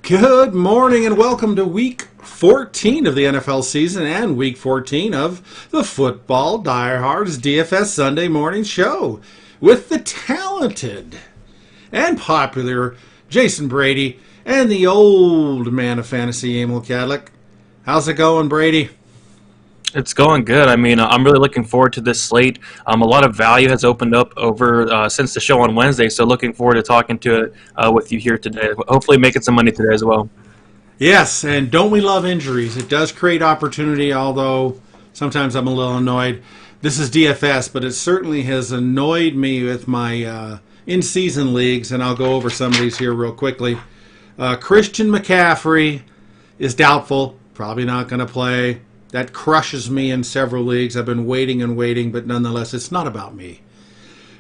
Good morning and welcome to week 14 of the NFL season and week 14 of the Football Diehards DFS Sunday morning show with the talented and popular Jason Brady and the old man of fantasy, Emil Kadlec. How's it going, Brady? It's going good. I'm really looking forward to this slate. A lot of value has opened up over since the show on Wednesday, so looking forward to talking to it with you here today. Hopefully making some money today as well. Yes, and don't we love injuries? It does create opportunity, although sometimes I'm a little annoyed. This is DFS, but it certainly has annoyed me with my in-season leagues, and I'll go over some of these here real quickly. Christian McCaffrey is doubtful, probably not going to play. That crushes me in several leagues. I've been waiting and waiting, but nonetheless, it's not about me.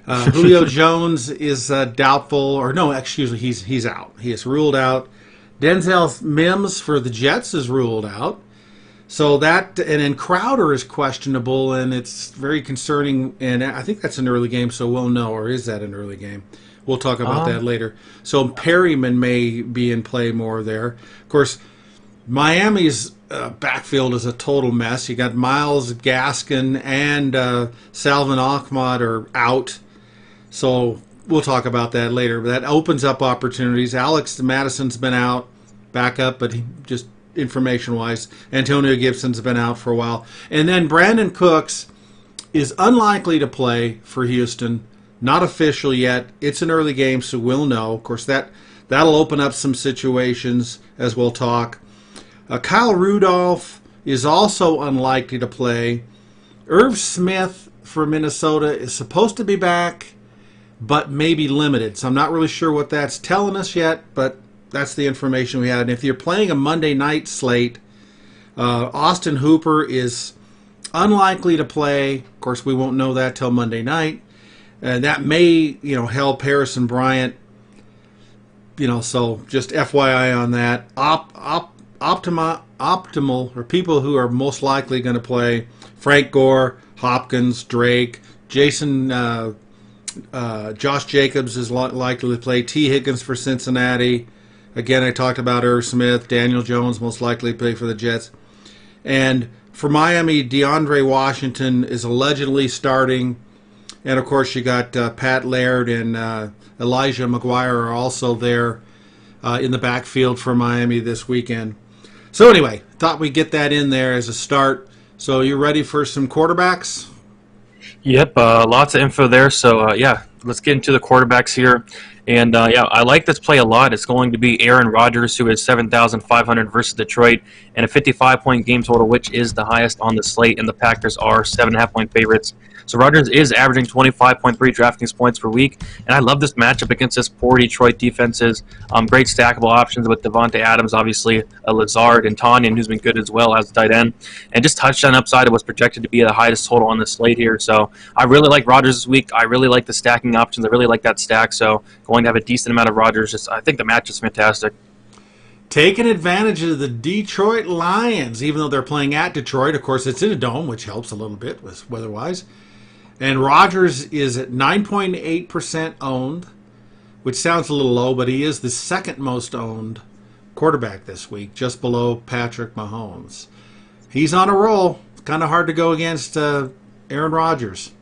Julio Jones is doubtful, or no, excuse me, he's out. He is ruled out. Denzel Mims for the Jets is ruled out. So that, and then Crowder is questionable, and it's very concerning. And I think that's an early game, so we'll know. Or is that an early game? We'll talk about that later. So Perryman may be in play more there. Of course, Miami's backfield is a total mess. You got Myles Gaskin and Salvin Ahmed are out. So we'll talk about that later. But that opens up opportunities. Alex Madison's been out, backup, but just information-wise. Antonio Gibson's been out for a while. And then Brandon Cooks is unlikely to play for Houston. Not official yet. It's an early game, so we'll know. Of course, that'll open up some situations, as we'll talk. Kyle Rudolph is also unlikely to play. Irv Smith for Minnesota is supposed to be back, but maybe limited. So I'm not really sure what that's telling us yet, but that's the information we had. And if you're playing a Monday night slate, Austin Hooper is unlikely to play. Of course, we won't know that till Monday night. And that may, help Harrison Bryant. So just FYI on that. Optimal, or people who are most likely going to play: Frank Gore, Hopkins, Drake, Jason, Josh Jacobs is likely to play. T. Higgins for Cincinnati. Again, I talked about Irv Smith. Daniel Jones most likely to play for the Jets. And for Miami, DeAndre Washington is allegedly starting. And of course, you got Pat Laird and Elijah McGuire are also there in the backfield for Miami this weekend. So anyway, thought we'd get that in there as a start. So you ready for some quarterbacks? Yep, lots of info there. So, let's get into the quarterbacks here. And, I like this play a lot. It's going to be Aaron Rodgers, who is 7,500 versus Detroit, and a 55-point game total, which is the highest on the slate, and the Packers are 7.5-point favorites. So Rodgers is averaging 25.3 DraftKings points per week, and I love this matchup against this poor Detroit defenses. Great stackable options with Devontae Adams, obviously, Lazard, and Tanyan, who's been good as well as tight end. And just touchdown upside was projected to be the highest total on the slate here. So I really like Rodgers this week. I really like the stacking options. I really like that stack. So going to have a decent amount of Rodgers. I think the match is fantastic. Taking advantage of the Detroit Lions, even though they're playing at Detroit. Of course, it's in a dome, which helps a little bit with weather-wise. And Rodgers is at 9.8% owned, which sounds a little low, but he is the second most owned quarterback this week, just below Patrick Mahomes. He's on a roll. It's kind of hard to go against Aaron Rodgers.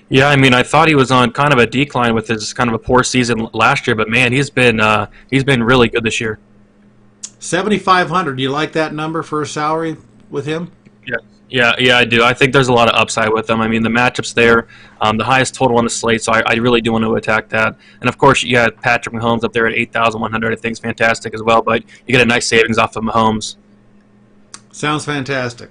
Yeah, I thought he was on kind of a decline with his kind of a poor season last year, but man, he's been really good this year. 7,500. Do you like that number for a salary with him? Yeah, I do. I think there's a lot of upside with them. The matchup's there, the highest total on the slate, so I really do want to attack that. And, of course, you got Patrick Mahomes up there at 8,100. I think is fantastic as well, but you get a nice savings off of Mahomes. Sounds fantastic.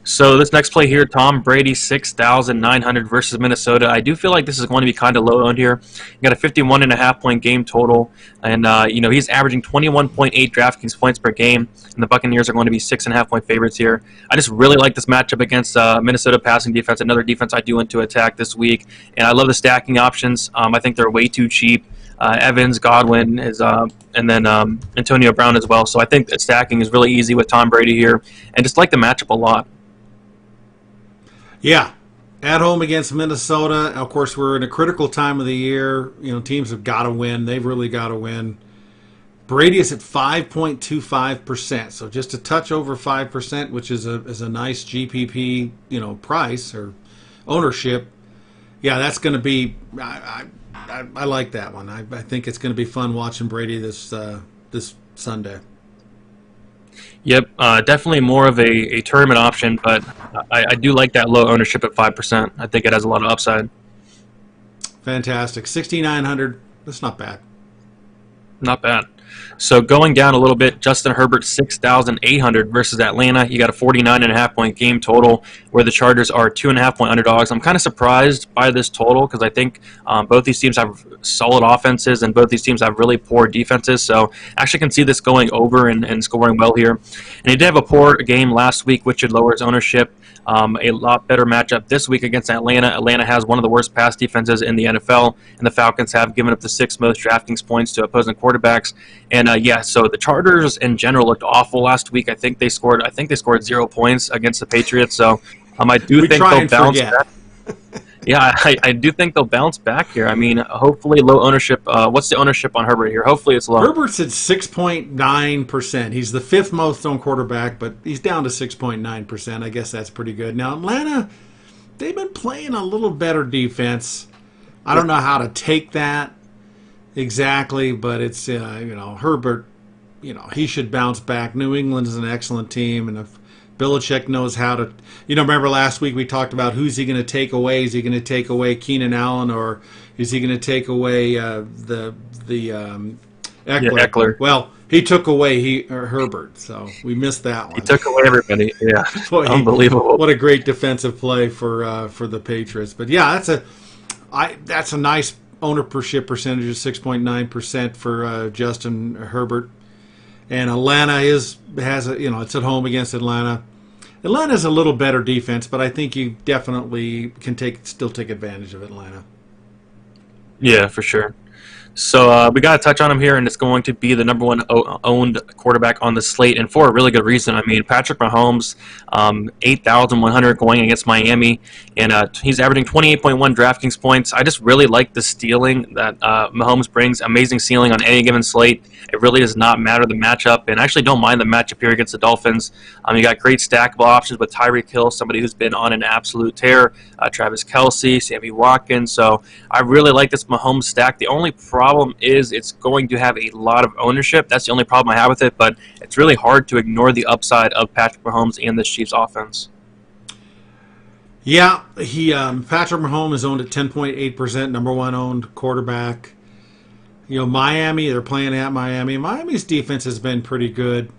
So this next play here, Tom Brady, 6,900 versus Minnesota. I do feel like this is going to be kind of low owned here. You got a 51.5-point game total, and he's averaging 21.8 DraftKings points per game, and the Buccaneers are going to be 6.5-point favorites here. I just really like this matchup against Minnesota passing defense, another defense I do want to attack this week, and I love the stacking options. I think they're way too cheap. Evans, Godwin is, and then Antonio Brown as well. So I think that stacking is really easy with Tom Brady here, and just like the matchup a lot. Yeah, at home against Minnesota. Of course, we're in a critical time of the year. Teams have got to win. They've really got to win. Brady is at 5.25%, so just a touch over 5%, which is a nice GPP price or ownership. Yeah, that's going to be. I like that one. I think it's going to be fun watching Brady this Sunday. Yep, definitely more of a tournament option, but I do like that low ownership at 5%. I think it has a lot of upside. Fantastic. 6,900. That's not bad. Not bad. So going down a little bit, Justin Herbert 6,800 versus Atlanta. You got a 49.5 point game total where the Chargers are 2.5 point underdogs. I'm kind of surprised by this total because I think both these teams have solid offenses and both these teams have really poor defenses. So I actually can see this going over and scoring well here. And he did have a poor game last week, which should lower his ownership. A lot better matchup this week against Atlanta. Atlanta has one of the worst pass defenses in the NFL, and the Falcons have given up the 6th most DraftKings points to opposing quarterbacks. And so the Chargers in general looked awful last week. I think they scored 0 points against the Patriots. So I do think they'll bounce back. Yeah, I do think they'll bounce back here. I mean, hopefully low ownership. What's the ownership on Herbert here? Hopefully it's low. Herbert's at 6.9%. He's the 5th most owned quarterback, but he's down to 6.9%. I guess that's pretty good. Now, Atlanta, they've been playing a little better defense. I don't know how to take that exactly, but it's, Herbert, he should bounce back. New England is an excellent team, and if Belichick knows how to, remember last week we talked about who's he going to take away? Is he going to take away Keenan Allen, or is he going to take away the Eckler? Yeah, Eckler. Well, he took away Herbert, so we missed that one. He took away everybody. Yeah, Boy, unbelievable. What a great defensive play for the Patriots. But yeah, that's a nice ownership percentage of 6.9% for Justin Herbert. And Atlanta it's at home against Atlanta. Atlanta's a little better defense, but I think you definitely can still take advantage of Atlanta. Yeah, for sure. So we got to touch on him here, and it's going to be the number one owned quarterback on the slate, and for a really good reason. I mean, Patrick Mahomes, 8,100 going against Miami, and he's averaging 28.1 DraftKings points. I just really like the stealing that Mahomes brings. Amazing ceiling on any given slate. It really does not matter the matchup, and I actually don't mind the matchup here against the Dolphins. You got great stackable options with Tyreek Hill, somebody who's been on an absolute tear, Travis Kelce, Sammy Watkins. So I really like this Mahomes stack. The only problem is it's going to have a lot of ownership. That's the only problem I have with it, but it's really hard to ignore the upside of Patrick Mahomes and this Chiefs offense. Yeah, Patrick Mahomes is owned at 10.8%, number one owned quarterback. Miami, they're playing at Miami. Miami's defense has been pretty good.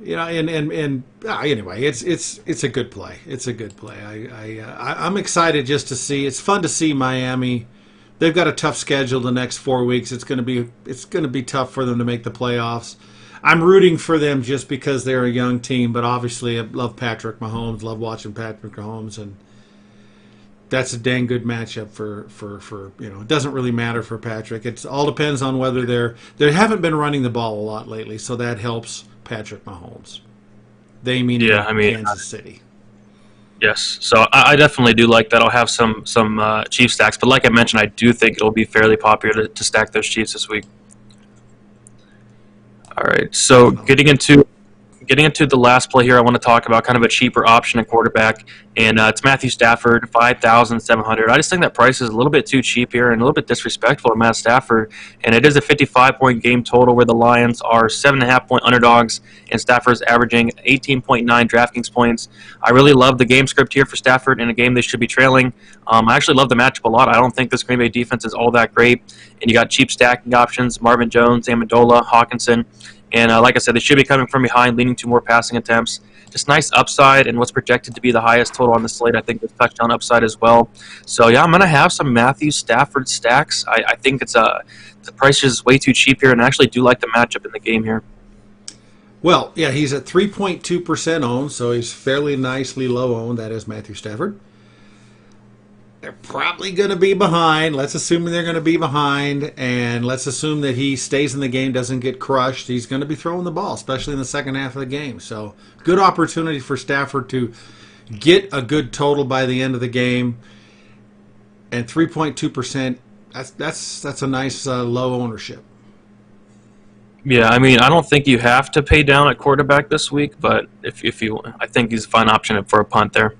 Anyway, it's a good play. It's a good play. I'm excited just to see. It's fun to see Miami. They've got a tough schedule the next 4 weeks. It's going to be tough for them to make the playoffs. I'm rooting for them just because they're a young team, but obviously I love Patrick Mahomes. Love watching Patrick Mahomes, and that's a dang good matchup for it doesn't really matter for Patrick. It all depends on whether they haven't been running the ball a lot lately, so that helps Patrick Mahomes. They mean Kansas City. Yes, so I definitely do like that. I'll have some Chiefs stacks, but like I mentioned, I do think it'll be fairly popular to stack those Chiefs this week. All right, so getting into the last play here, I want to talk about kind of a cheaper option at quarterback, and it's Matthew Stafford, 5,700. I just think that price is a little bit too cheap here and a little bit disrespectful to Matt Stafford, and it is a 55-point game total where the Lions are 7.5-point underdogs, and Stafford's averaging 18.9 DraftKings points. I really love the game script here for Stafford in a game they should be trailing. I actually love the matchup a lot. I don't think this Green Bay defense is all that great, and you got cheap stacking options, Marvin Jones, Amendola, Hawkinson. And like I said, they should be coming from behind, leading to more passing attempts. Just nice upside and what's projected to be the highest total on the slate. I think with touchdown upside as well. So, yeah, I'm going to have some Matthew Stafford stacks. I think the price is way too cheap here, and I actually do like the matchup in the game here. Well, yeah, he's at 3.2% owned, so he's fairly nicely low owned. That is Matthew Stafford. They're probably going to be behind. Let's assume they're going to be behind, and let's assume that he stays in the game, doesn't get crushed. He's going to be throwing the ball, especially in the second half of the game. So good opportunity for Stafford to get a good total by the end of the game. And 3.2%, that's a nice low ownership. Yeah, I mean, I don't think you have to pay down at quarterback this week, but if you, I think he's a fine option for a punt there.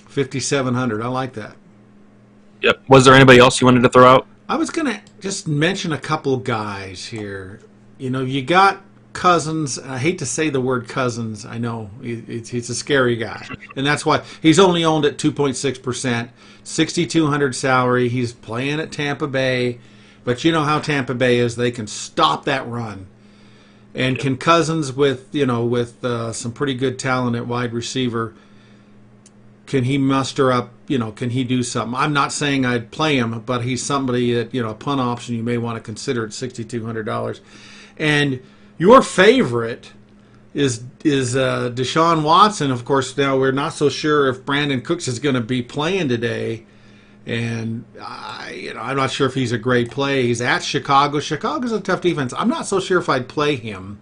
5,700. I like that. Yep. Was there anybody else you wanted to throw out? I was going to just mention a couple guys here. You got Cousins. I hate to say the word Cousins. I know he's a scary guy. And that's why he's only owned at 2.6%, 6,200 salary. He's playing at Tampa Bay. But you know how Tampa Bay is. They can stop that run. And can Cousins, with some pretty good talent at wide receiver, can he muster up, can he do something? I'm not saying I'd play him, but he's somebody that, a punt option you may want to consider at $6,200. And your favorite is Deshaun Watson. Of course, now we're not so sure if Brandon Cooks is going to be playing today. And, I'm not sure if he's a great play. He's at Chicago. Chicago's a tough defense. I'm not so sure if I'd play him.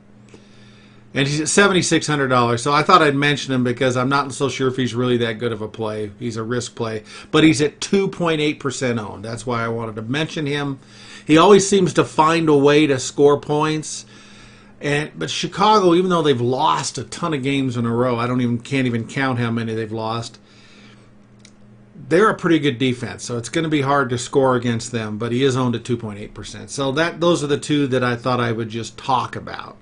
And he's at $7,600. So I thought I'd mention him because I'm not so sure if he's really that good of a play. He's a risk play. But he's at 2.8% owned. That's why I wanted to mention him. He always seems to find a way to score points. But Chicago, even though they've lost a ton of games in a row, can't even count how many they've lost. They're a pretty good defense, so it's going to be hard to score against them, but he is owned at 2.8%. So those are the two that I thought I would just talk about.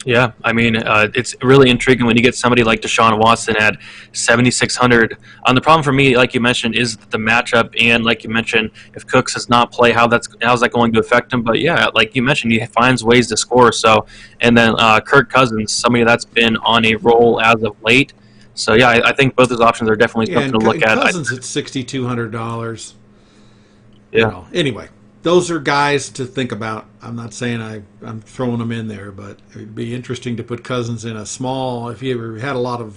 Yeah, I mean, it's really intriguing when you get somebody like Deshaun Watson at 7,600. The problem for me, like you mentioned, is the matchup, and like you mentioned, if Cooks does not play, how's that going to affect him? But yeah, like you mentioned, he finds ways to score. So, and then Kirk Cousins, somebody that's been on a roll as of late. So yeah, I think both those options are definitely something to look at. Cousins at $6,200. Yeah. Anyway. Those are guys to think about. I'm not saying I'm throwing them in there, but it would be interesting to put Cousins in a small. If he ever had a lot of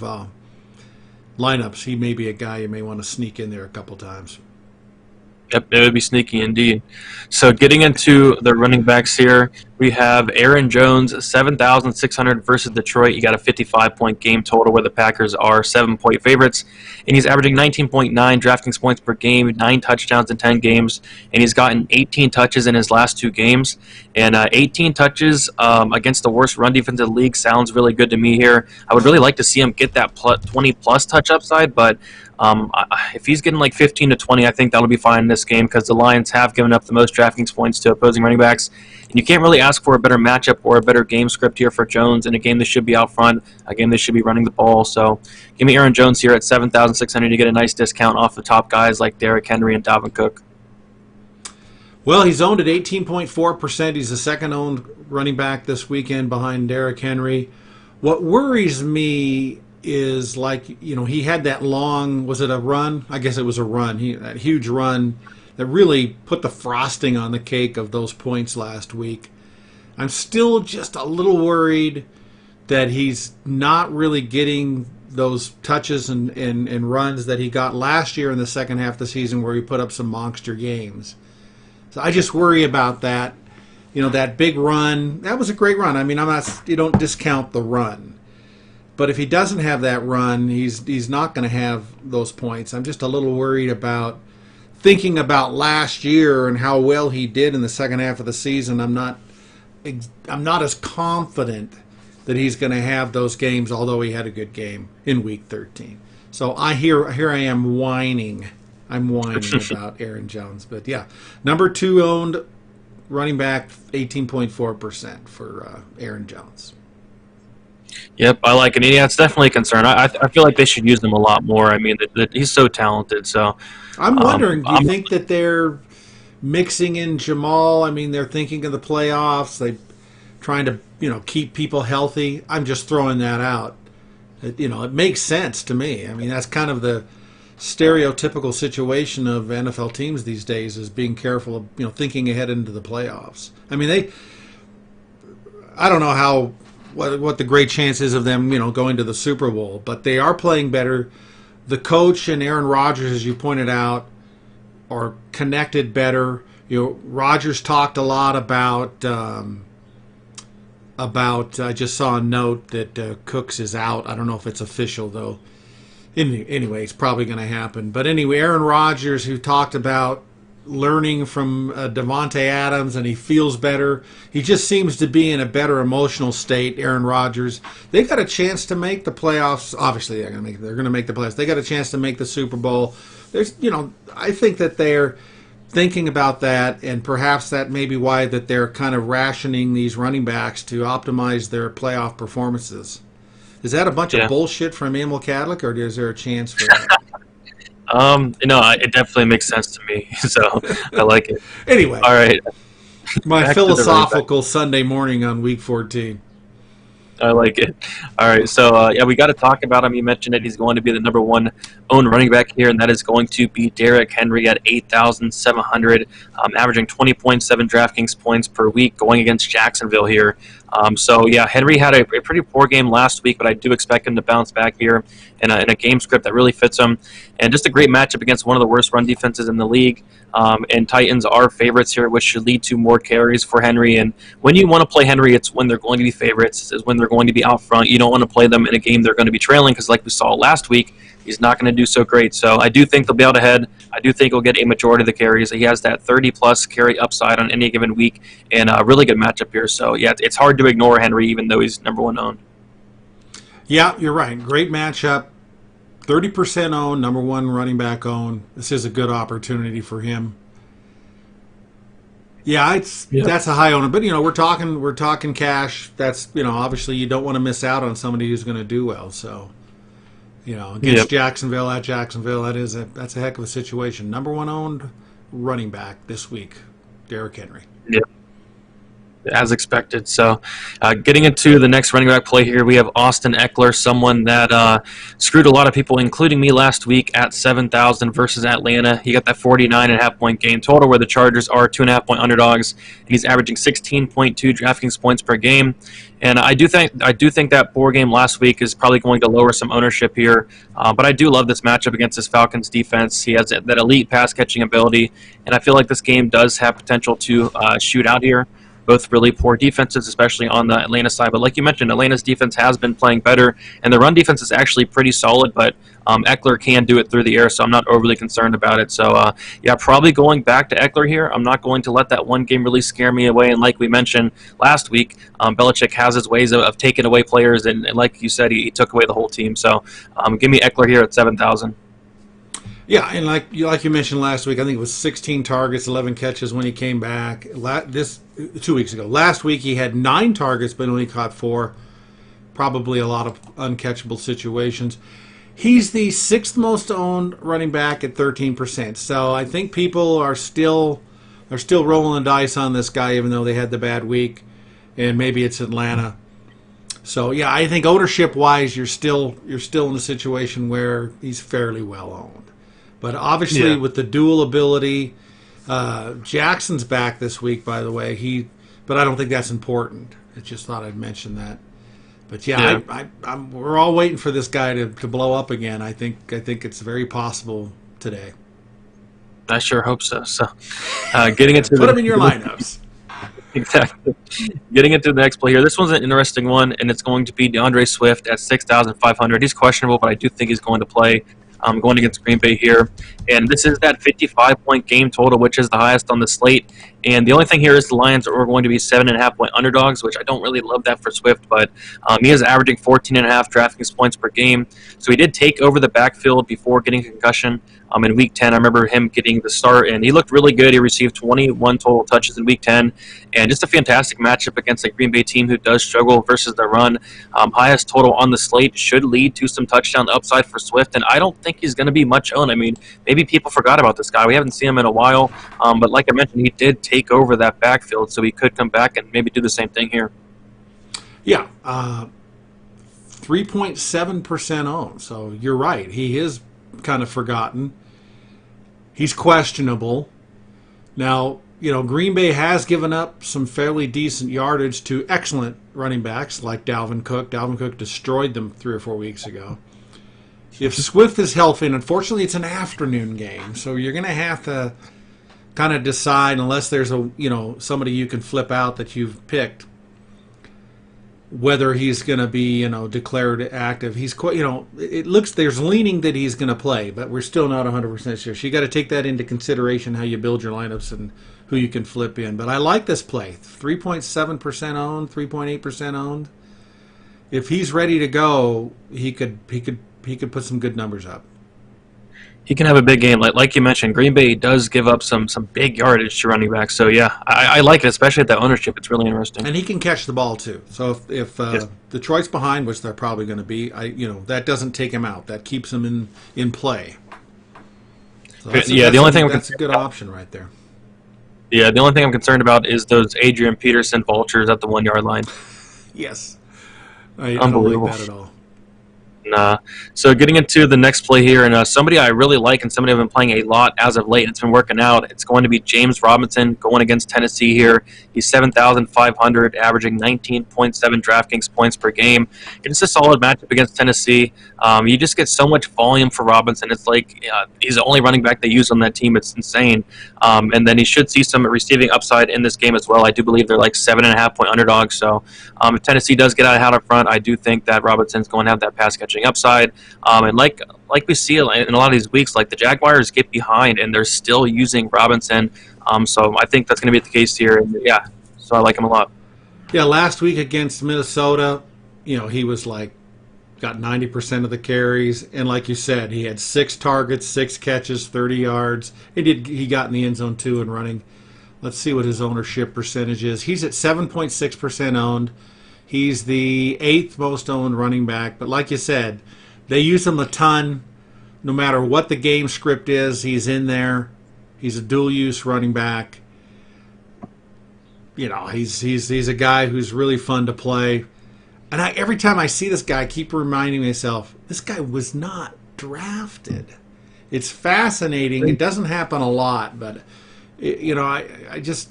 lineups, he may be a guy you may want to sneak in there a couple times. Yep, it would be sneaky indeed. So getting into the running backs here, we have Aaron Jones, 7,600 versus Detroit. You got a 55-point game total where the Packers are 7-point favorites. And he's averaging 19.9 DraftKings points per game, 9 touchdowns in 10 games. And he's gotten 18 touches in his last 2 games. And 18 touches against the worst run defense in the league sounds really good to me here. I would really like to see him get that 20-plus touch upside, but if he's getting like 15 to 20, I think that'll be fine in this game because the Lions have given up the most DraftKings points to opposing running backs. And you can't really ask for a better matchup or a better game script here for Jones in a game that should be out front, a game they should be running the ball. So give me Aaron Jones here at 7,600 to get a nice discount off the top guys like Derrick Henry and Dalvin Cook. Well, he's owned at 18.4%. He's the second owned running back this weekend behind Derrick Henry. What worries me is he had that long, was it a run? I guess it was a run. That huge run that really put the frosting on the cake of those points last week. I'm still just a little worried that he's not really getting those touches and runs that he got last year in the second half of the season where he put up some monster games. So I just worry about that. That big run, that was a great run. I mean, you don't discount the run. But if he doesn't have that run, he's not going to have those points. I'm just a little worried about thinking about last year and how well he did in the second half of the season. I'm not as confident that he's going to have those games, although he had a good game in Week 13. So here I am whining. I'm whining about Aaron Jones. But yeah, number 2 owned running back, 18.4% for Aaron Jones. Yep, I like it. Yeah, it's definitely a concern. I feel like they should use him a lot more. I mean, he's so talented. So I'm wondering, do you think that they're mixing in Jamal? I mean, they're thinking of the playoffs. They trying to keep people healthy. I'm just throwing that out. It makes sense to me. I mean, that's kind of the stereotypical situation of NFL teams these days, is being careful of thinking ahead into the playoffs. I mean, I don't know what the great chance is of them going to the Super Bowl, but they are playing better. The coach and Aaron Rodgers, as you pointed out, are connected better. Rodgers talked a lot about I just saw a note that Cooks is out. I don't know if it's official though. Anyway, it's probably going to happen. But anyway, Aaron Rodgers, who talked about learning from Devontae Adams, and he feels better. He just seems to be in a better emotional state. Aaron Rodgers. They've got a chance to make the playoffs. Obviously, they're going to make the playoffs. They got a chance to make the Super Bowl. I think that they're thinking about that, and perhaps that may be why that they're kind of rationing these running backs to optimize their playoff performances. Is that a bunch of bullshit from Emil Kadlec, or is there a chance for that? It definitely makes sense to me, so I like it. Anyway, all right. My philosophical Sunday morning on Week 14. I like it. All right, so we got to talk about him. You mentioned that he's going to be the number one owned running back here, and that is going to be Derrick Henry at 8,700, averaging 20.7 DraftKings points per week, going against Jacksonville here. Henry had a pretty poor game last week, but I do expect him to bounce back here in a game script that really fits him. And just a great matchup against one of the worst run defenses in the league. And Titans are favorites here, which should lead to more carries for Henry. And when you want to play Henry, it's when they're going to be favorites. It's when they're going to be out front. You don't want to play them in a game they're going to be trailing because, like we saw last week, he's not going to do so great. So I do think they'll be out ahead. I do think he'll get a majority of the carries. He has that 30-plus carry upside on any given week, and a really good matchup here. So, it's hard to ignore Henry, even though he's number one owned. Yeah, you're right. Great matchup. 30% owned, number one running back owned. This is a good opportunity for him. Yeah, that's a high owner, but we're talking cash. That's obviously you don't want to miss out on somebody who's going to do well. So against Jacksonville at Jacksonville, that's a heck of a situation. Number one owned running back this week, Derrick Henry. Yep. As expected. So getting into the next running back play here, we have Austin Eckler, someone that screwed a lot of people, including me last week at 7,000 versus Atlanta. He got that 49.5 point game total where the Chargers are 2.5 point underdogs. He's averaging 16.2 DraftKings points per game. And I do think that poor game last week is probably going to lower some ownership here. But I do love this matchup against this Falcons defense. He has that elite pass catching ability, and I feel like this game does have potential to shoot out here. Both really poor defenses, especially on the Atlanta side. But like you mentioned, Atlanta's defense has been playing better, and the run defense is actually pretty solid, but Eckler can do it through the air, so I'm not overly concerned about it. So, probably going back to Eckler here. I'm not going to let that one game really scare me away, and like we mentioned last week, Belichick has his ways of taking away players, and like you said, he took away the whole team. So give me Eckler here at 7,000. Yeah, and like you mentioned last week, I think it was 16 targets, 11 catches when he came back. 2 weeks ago. Last week he had 9 targets, but only caught 4. Probably a lot of uncatchable situations. He's the 6th most owned running back at 13%. So I think people are still rolling the dice on this guy, even though they had the bad week, and maybe it's Atlanta. So I think ownership wise, you're still in a situation where he's fairly well owned. But obviously, with the dual ability, Jackson's back this week, by the way. But I don't think that's important. I just thought I'd mention that. But we're all waiting for this guy to blow up again. I think it's very possible today. I sure hope so. So, getting into put him in your lineups. Exactly. Getting into the next play here. This one's an interesting one, and it's going to be Deandre Swift at 6,500. He's questionable, but I do think he's going to play. Going against Green Bay here. And this is that 55-point game total, which is the highest on the slate. And the only thing here is the Lions are going to be 7.5 point underdogs, which I don't really love that for Swift, but he is averaging 14.5 DraftKings points per game. So he did take over the backfield before getting a concussion. In Week 10, I remember him getting the start, and he looked really good. He received 21 total touches in Week 10, and just a fantastic matchup against a Green Bay team who does struggle versus the run. Highest total on the slate should lead to some touchdown upside for Swift, and I don't think he's going to be much owned. I mean, maybe people forgot about this guy. We haven't seen him in a while, but like I mentioned, he did take over that backfield, so he could come back and maybe do the same thing here. Yeah, 3.7% owned, so you're right. He is kind of forgotten. He's questionable. Now, Green Bay has given up some fairly decent yardage to excellent running backs like Dalvin Cook. Dalvin Cook destroyed them 3 or 4 weeks ago. If Swift is healthy, and unfortunately it's an afternoon game, so you're going to have to kind of decide, unless there's somebody you can flip out that you've picked, whether he's going to be, declared active. He's quite, it looks there's leaning that he's going to play, but we're still not 100% sure. So you got to take that into consideration how you build your lineups and who you can flip in. But I like this play. 3.7% owned, 3.8% owned. If he's ready to go, he could put some good numbers up. He can have a big game. Like you mentioned, Green Bay does give up some big yardage to running backs. So, yeah, I like it, especially at that ownership. It's really interesting. And he can catch the ball, too. So if Yes. Detroit's behind, which they're probably going to be, that doesn't take him out. That keeps him in play. So the only thing that's a good option right there. Yeah, the only thing I'm concerned about is those Adrian Peterson vultures at the 1 yard line. Yes. I don't like that at all. Nah. So getting into the next play here, and somebody I really like and somebody I've been playing a lot as of late, and it's been working out. It's going to be James Robinson going against Tennessee here. He's 7,500, averaging 19.7 DraftKings points per game. It's a solid matchup against Tennessee. You just get so much volume for Robinson. It's like he's the only running back they use on that team. It's insane. And then he should see some receiving upside in this game as well. I do believe they're like 7.5-point underdogs. So if Tennessee does get out of front, I do think that Robinson's going to have that pass catching upside. And like we see in a lot of these weeks, like the Jaguars get behind and they're still using Robinson. So I think that's going to be the case here. And yeah, so I like him a lot. Yeah, last week against Minnesota, he was got 90% of the carries, and like you said, he had 6 targets, 6 catches, 30 yards. He got in the end zone too and running. Let's see what his ownership percentage is. He's at 7.6% owned. He's the 8th most owned running back, but like you said, they use him a ton. No matter what the game script is, he's in there. He's a dual use running back. He's a guy who's really fun to play. And every time I see this guy, I keep reminding myself, this guy was not drafted. It's fascinating. It doesn't happen a lot, but I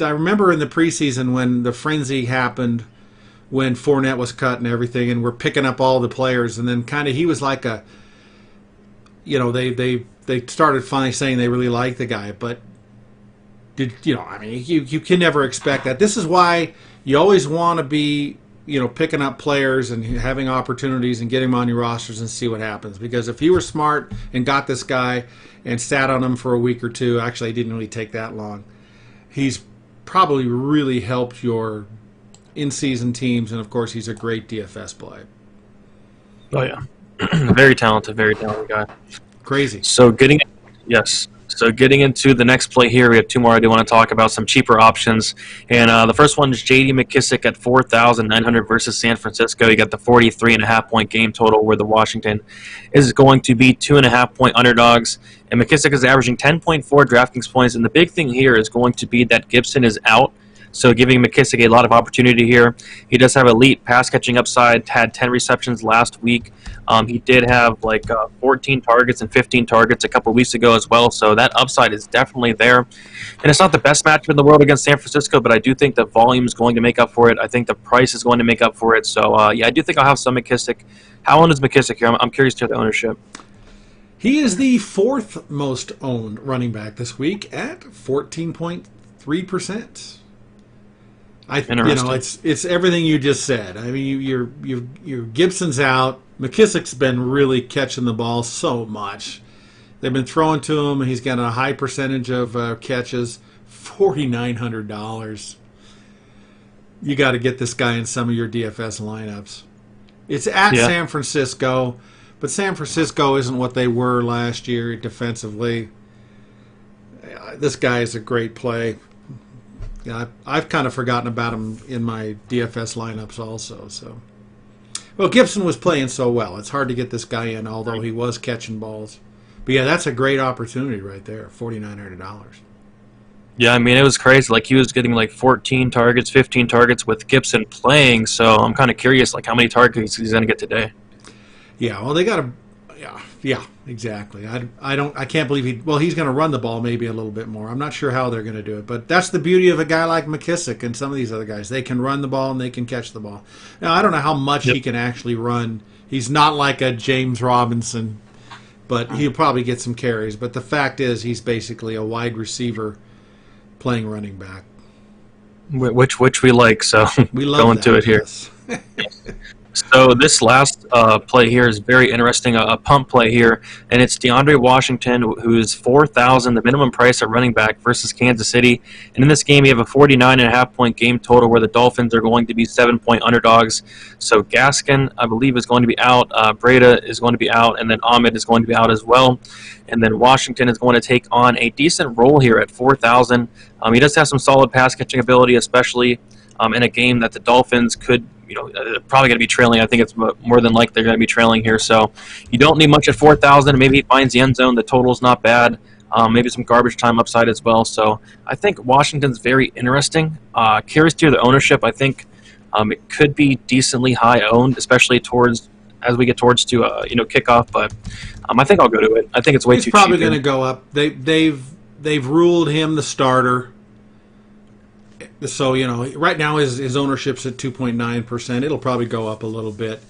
remember in the preseason when the frenzy happened, when Fournette was cut and everything, and we're picking up all the players, and then kind of he was like they started finally saying they really liked the guy, but you can never expect that. This is why you always want to be picking up players and having opportunities and getting them on your rosters and see what happens. Because if you were smart and got this guy and sat on him for a week or two, actually it didn't really take that long, he's probably really helped your in-season teams, and of course he's a great DFS play. Oh yeah, very talented guy. Crazy. So getting into the next play here, we have 2 more I do want to talk about, some cheaper options. And the first one is J.D. McKissic at 4,900 versus San Francisco. You got the 43.5-point game total, where the Washington is going to be 2.5-point underdogs. And McKissic is averaging 10.4 DraftKings points. And the big thing here is going to be that Gibson is out, so giving McKissic a lot of opportunity here. He does have elite pass-catching upside, had 10 receptions last week. He did have 14 targets and 15 targets a couple weeks ago as well, so that upside is definitely there. And it's not the best matchup in the world against San Francisco, but I do think the volume is going to make up for it. I think the price is going to make up for it. So, I do think I'll have some McKissic. How owned is McKissic here? I'm curious to the ownership. He is the 4th most owned running back this week at 14.3%. It's everything you just said. I mean, your Gibson's out. McKissic's been really catching the ball so much. They've been throwing to him. He's got a high percentage of catches. $4,900. You got to get this guy in some of your DFS lineups. It's at San Francisco, but San Francisco isn't what they were last year defensively. This guy is a great play. Yeah, I've kind of forgotten about him in my DFS lineups also. So, well, Gibson was playing so well. It's hard to get this guy in, although he was catching balls. But yeah, that's a great opportunity right there, $4,900. Yeah, I mean, it was crazy. He was getting 14 targets, 15 targets with Gibson playing. So I'm kind of curious, how many targets he's going to get today. Yeah, well, they got to. Yeah, exactly. I can't believe he's going to run the ball maybe a little bit more. I'm not sure how they're going to do it, but that's the beauty of a guy like McKissic and some of these other guys. They can run the ball and they can catch the ball. Now, I don't know how much he can actually run. He's not like a James Robinson, but he'll probably get some carries. But the fact is, he's basically a wide receiver playing running back. Which we like, so we love going that, to it here. Yes. So this last play here is very interesting, a pump play here, and it's DeAndre Washington, who's 4,000, the minimum price at running back versus Kansas City. And in this game, you have a 49.5-point game total where the Dolphins are going to be 7-point underdogs. So Gaskin, I believe, is going to be out. Breda is going to be out, and then Ahmed is going to be out as well. And then Washington is going to take on a decent role here at 4,000. He does have some solid pass catching ability, especially in a game that the Dolphins could, probably going to be trailing. I think it's more than likely they're going to be trailing here. So you don't need much at 4,000. Maybe he finds the end zone. The total's not bad. Maybe some garbage time upside as well. So I think Washington's very interesting. Curious to hear the ownership. I think it could be decently high owned, especially as we get towards to kickoff. But I think I'll go to it. I think it's way too cheap. He's probably going to go up. They've ruled him the starter. So, right now his ownership's at 2.9%. It'll probably go up a little bit.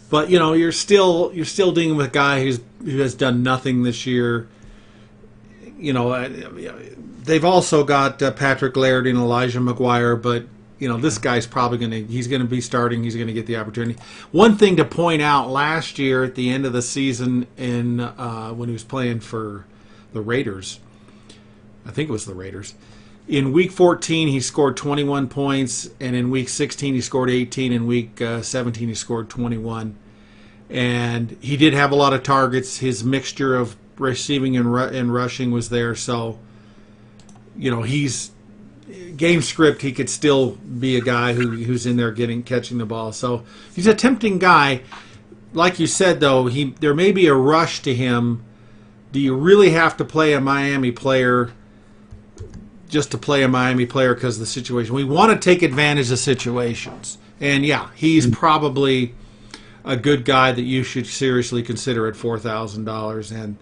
But, you're still dealing with a guy who has done nothing this year. They've also got Patrick Laird and Elijah McGuire, but, this guy's probably he's going to be starting. He's going to get the opportunity. One thing to point out, last year at the end of the season when he was playing for the Raiders, I think it was the Raiders, in Week 14, he scored 21 points, and in Week 16, he scored 18. In Week 17, he scored 21. And he did have a lot of targets. His mixture of receiving and rushing was there. So, he's game script. He could still be a guy who's in there catching the ball. So he's a tempting guy. Like you said, though, there may be a rush to him. Do you really have to play a Miami player just to play a Miami player because of the situation? We want to take advantage of situations. And, yeah, he's probably a good guy that you should seriously consider at $4,000. And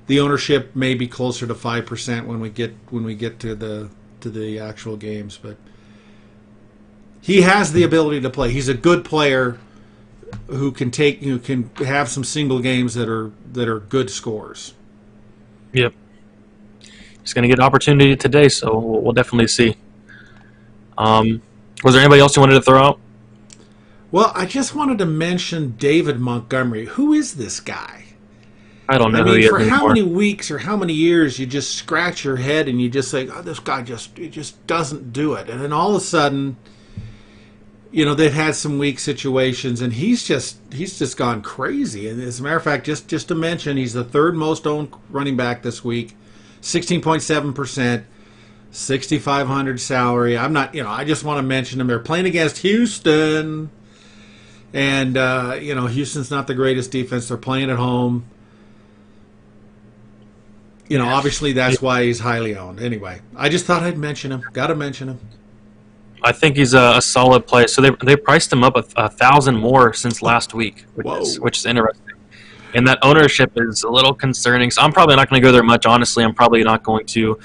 the ownership may be closer to 5% when we get to the actual games. But he has the ability to play. He's a good player who can have some single games that are good scores. Yep. He's going to get an opportunity today, so we'll definitely see. Was there anybody else you wanted to throw out? Well, I just wanted to mention David Montgomery. Who is this guy? I don't know who he is anymore. For how many weeks or how many years you just scratch your head and you just say, "Oh, this guy just doesn't do it," and then all of a sudden, they've had some weak situations, and he's just gone crazy. And as a matter of fact, just to mention, he's the third most owned running back this week. 16.7%, 6,500 salary. I'm not, I just want to mention them. They're playing against Houston, and Houston's not the greatest defense. They're playing at home. Obviously that's why he's highly owned. Anyway, I just thought I'd mention him. Got to mention him. I think he's a solid play. So they priced him up 1,000 more since last week, which is interesting. And that ownership is a little concerning. So I'm probably not going to go there much, honestly. I'm probably not going to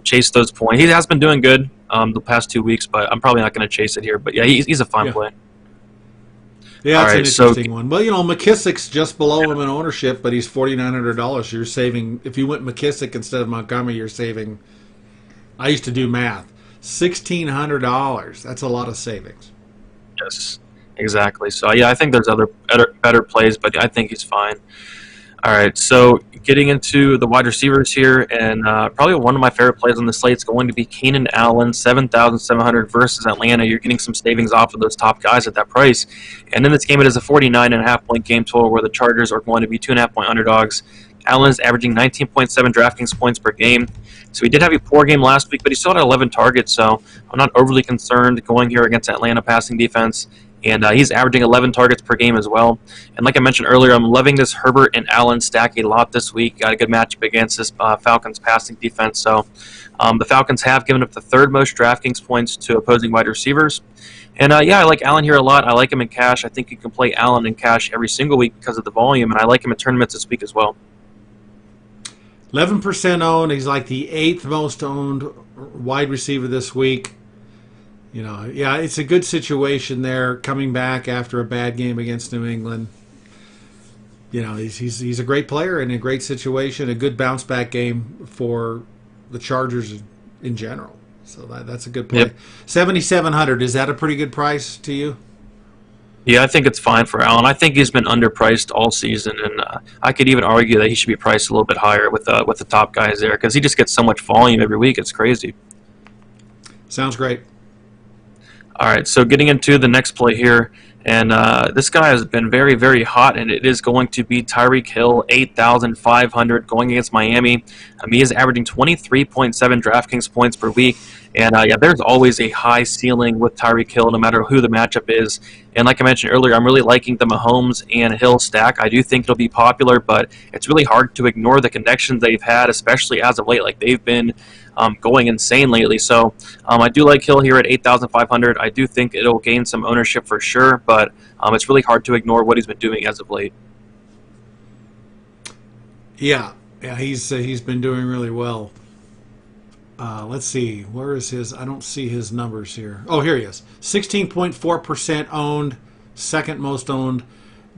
chase those points. He has been doing good the past 2 weeks, but I'm probably not going to chase it here. But, yeah, he's a fine play. Yeah, that's an interesting one. Well, McKissick's just below him in ownership, but he's $4,900. You're saving, if you went McKissick instead of Montgomery, you're saving, I used to do math, $1,600. That's a lot of savings. Yes. Exactly. So, yeah, I think there's other better plays, but I think he's fine. All right, so getting into the wide receivers here, and probably one of my favorite plays on the slate is going to be Keenan Allen, 7,700 versus Atlanta. You're getting some savings off of those top guys at that price. And in this game, it is a 49.5-point game total where the Chargers are going to be 2.5-point underdogs. Allen is averaging 19.7 DraftKings points per game. So he did have a poor game last week, but he still had 11 targets, so I'm not overly concerned going here against Atlanta passing defense. And he's averaging 11 targets per game as well. And like I mentioned earlier, I'm loving this Herbert and Allen stack a lot this week. Got a good matchup against this Falcons passing defense. So the Falcons have given up the third most DraftKings points to opposing wide receivers. And, I like Allen here a lot. I like him in cash. I think you can play Allen in cash every single week because of the volume. And I like him in tournaments this week as well. 11% owned. He's like the 8th most owned wide receiver this week. It's a good situation there, coming back after a bad game against New England. He's a great player in a great situation, a good bounce back game for the Chargers in general. So that's a good play. Yep. 7,700, is that a pretty good price to you? Yeah, I think it's fine for Allen. I think he's been underpriced all season, and I could even argue that he should be priced a little bit higher with the top guys there because he just gets so much volume every week. It's crazy. Sounds great. All right, so getting into the next play here, and this guy has been very, very hot, and it is going to be Tyreek Hill, 8,500 going against Miami. He is averaging 23.7 DraftKings points per week, and yeah, there's always a high ceiling with Tyreek Hill, no matter who the matchup is. And like I mentioned earlier, I'm really liking the Mahomes and Hill stack. I do think it'll be popular, but it's really hard to ignore the connections they've had, especially as of late. Like they've been going insane lately. So I do like Hill here at 8,500. I do think it'll gain some ownership for sure, but it's really hard to ignore what he's been doing as of late. Yeah, he's been doing really well. Let's see, where is his? I don't see his numbers here. Oh, here he is. 16.4% owned, second most owned.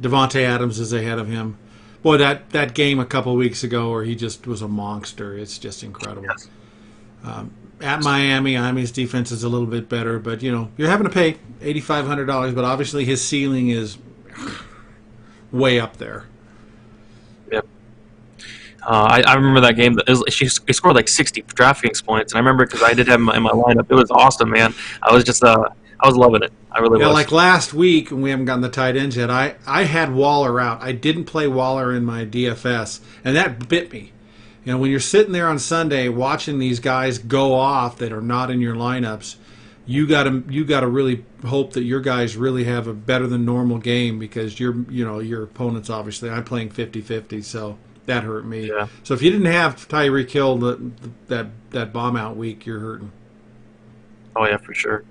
Devontae Adams is ahead of him. Boy, that game a couple of weeks ago where he just was a monster. It's just incredible. Yes. At Miami's defense is a little bit better, but you're having to pay $8,500. But obviously his ceiling is way up there. Yep. I remember that game. He scored like 60 DraftKings points, and I remember because I did have him in my lineup. It was awesome, man. I was just I was loving it. I really was. Like last week, and we haven't gotten the tight ends yet. I had Waller out. I didn't play Waller in my DFS, and that bit me. When you're sitting there on Sunday watching these guys go off that are not in your lineups, you got to really hope that your guys really have a better than normal game because your opponents obviously. I'm playing 50-50, so that hurt me. Yeah. So if you didn't have Tyreek Hill that bomb out week, you're hurting. Oh yeah, for sure.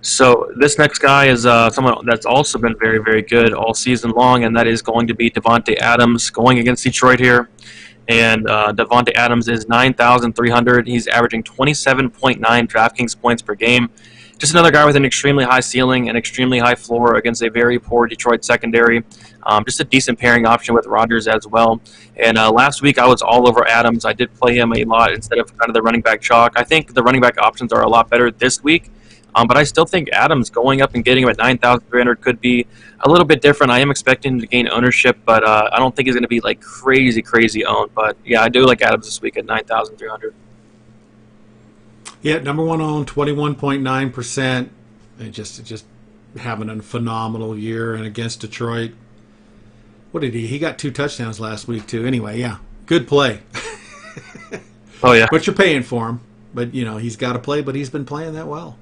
So this next guy is someone that's also been very, very good all season long, and that is going to be Davante Adams going against Detroit here. And Davante Adams is 9,300. He's averaging 27.9 DraftKings points per game. Just another guy with an extremely high ceiling and extremely high floor against a very poor Detroit secondary. Just a decent pairing option with Rodgers as well. And last week I was all over Adams. I did play him a lot instead of kind of the running back chalk. I think the running back options are a lot better this week. But I still think Adams going up and getting him at 9,300 could be a little bit different. I am expecting him to gain ownership, but I don't think he's going to be like crazy owned. But yeah, I do like Adams this week at 9,300. Yeah, number one owned, 21.9%. Just having a phenomenal year, and against Detroit. What did he? He got 2 touchdowns last week too. Anyway, yeah, good play. Oh yeah, but you're paying for him. But he's got to play. But he's been playing that well.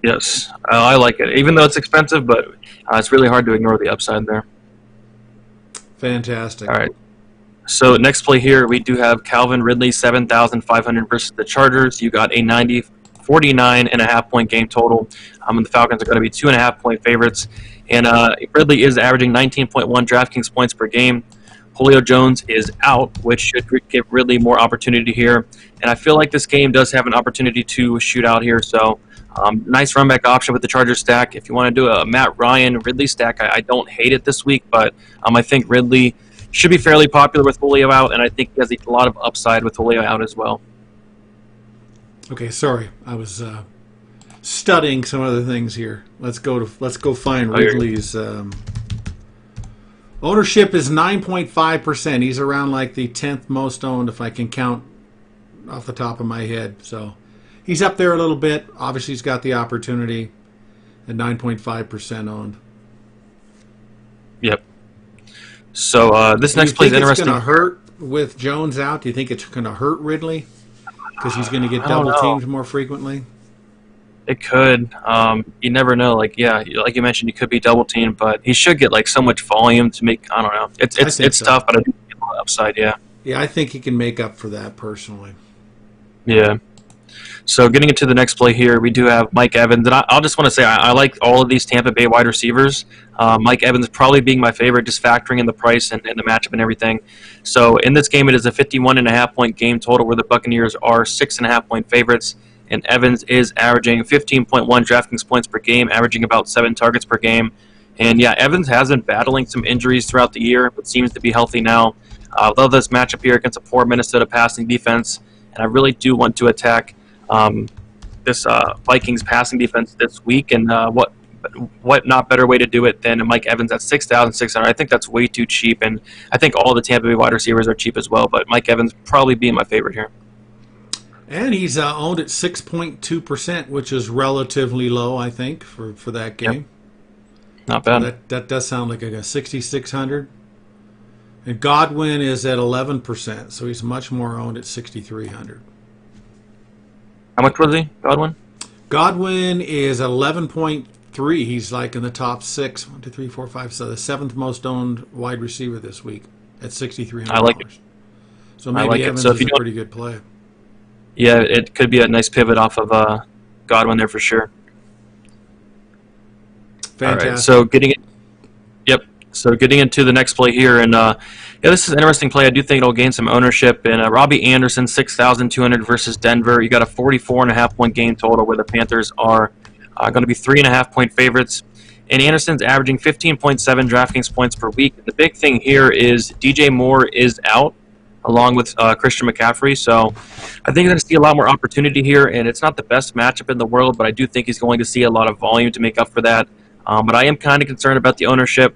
Yes, I like it. Even though it's expensive, but it's really hard to ignore the upside there. Fantastic. All right. So next play here, we do have Calvin Ridley, 7,500 versus the Chargers. You got a 49.5 point game total. And the Falcons are going to be 2.5 point favorites. And Ridley is averaging 19.1 DraftKings points per game. Julio Jones is out, which should give Ridley more opportunity here. And I feel like this game does have an opportunity to shoot out here. So nice run back option with the Chargers stack. If you want to do a Matt Ryan Ridley stack, I don't hate it this week, but I think Ridley should be fairly popular with Julio out, and I think he has a lot of upside with Julio out as well. Okay, sorry, I was studying some other things here. Let's go find Ridley's. Ownership is 9.5%. He's around like the 10th most owned, if I can count off the top of my head. So he's up there a little bit. Obviously, he's got the opportunity at 9.5% owned. Yep. So this next play is interesting. Do you think it's going to hurt with Jones out? Do you think it's going to hurt Ridley because he's going to get double teamed more frequently? It could. You never know. Like you mentioned, he could be double teamed, but he should get like so much volume to make. I don't know. It's tough, but I do think a lot of upside. Yeah. Yeah, I think he can make up for that personally. Yeah. So getting into the next play here, we do have Mike Evans. And I'll just want to say I like all of these Tampa Bay wide receivers. Mike Evans probably being my favorite, just factoring in the price and the matchup and everything. So in this game, it is a 51.5 point game total where the Buccaneers are 6.5 point favorites. And Evans is averaging 15.1 DraftKings points per game, averaging about 7 targets per game. And yeah, Evans has been battling some injuries throughout the year, but seems to be healthy now. I love this matchup here against a poor Minnesota passing defense. And I really do want to attack this Vikings passing defense this week, and what what not better way to do it than Mike Evans at 6,600? I think that's way too cheap, and I think all the Tampa Bay wide receivers are cheap as well. But Mike Evans probably being my favorite here. And he's owned at 6.2%, which is relatively low, I think, for that game. Yep. Not bad. So that does sound like a 6,600. And Godwin is at 11%, so he's much more owned at 6,300. How much was he, Godwin? Godwin is 11.3. He's like in the top 6. 1, 2, 3, 4, 5. So the 7th most owned wide receiver this week at $6,300. I like it. So maybe like Evans so is a pretty good play. Yeah, it could be a nice pivot off of Godwin there for sure. Fantastic. All right, so getting into the next play here, and this is an interesting play. I do think it'll gain some ownership. And Robbie Anderson, 6,200 versus Denver. You got a 44.5-point game total, where the Panthers are going to be 3.5-point favorites. And Anderson's averaging 15.7 DraftKings points per week. The big thing here is DJ Moore is out, along with Christian McCaffrey. So I think you're going to see a lot more opportunity here, and it's not the best matchup in the world, but I do think he's going to see a lot of volume to make up for that. But I am kind of concerned about the ownership.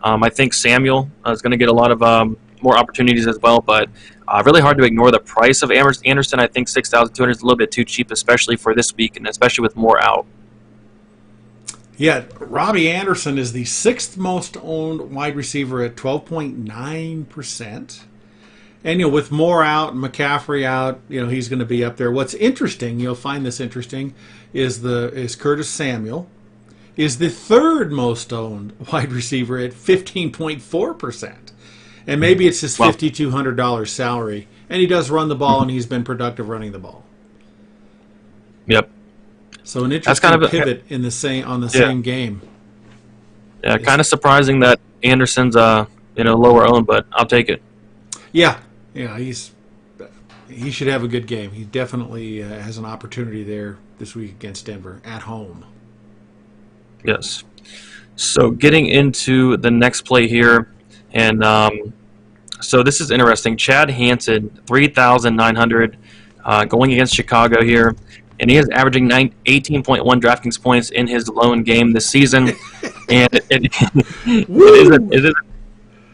I think Samuel is going to get a lot of more opportunities as well, but really hard to ignore the price of Anderson. I think 6,200 is a little bit too cheap, especially for this week, and especially with Moore out. Yeah, Robbie Anderson is the 6th most owned wide receiver at 12.9%. And, with Moore out and McCaffrey out, he's going to be up there. What's interesting, you'll find this interesting, is Curtis Samuel is the 3rd most owned wide receiver at 15.4%. And maybe it's his $5,200 salary. And he does run the ball, and he's been productive running the ball. Yep. So an interesting pivot on the same game. Yeah, kind of surprising that Anderson's lower owned, but I'll take it. Yeah, he should have a good game. He definitely has an opportunity there this week against Denver at home. Yes. So getting into the next play here, and so this is interesting. Chad Hansen, 3,900, going against Chicago here, and he is averaging 18.1 DraftKings points in his lone game this season, and it is.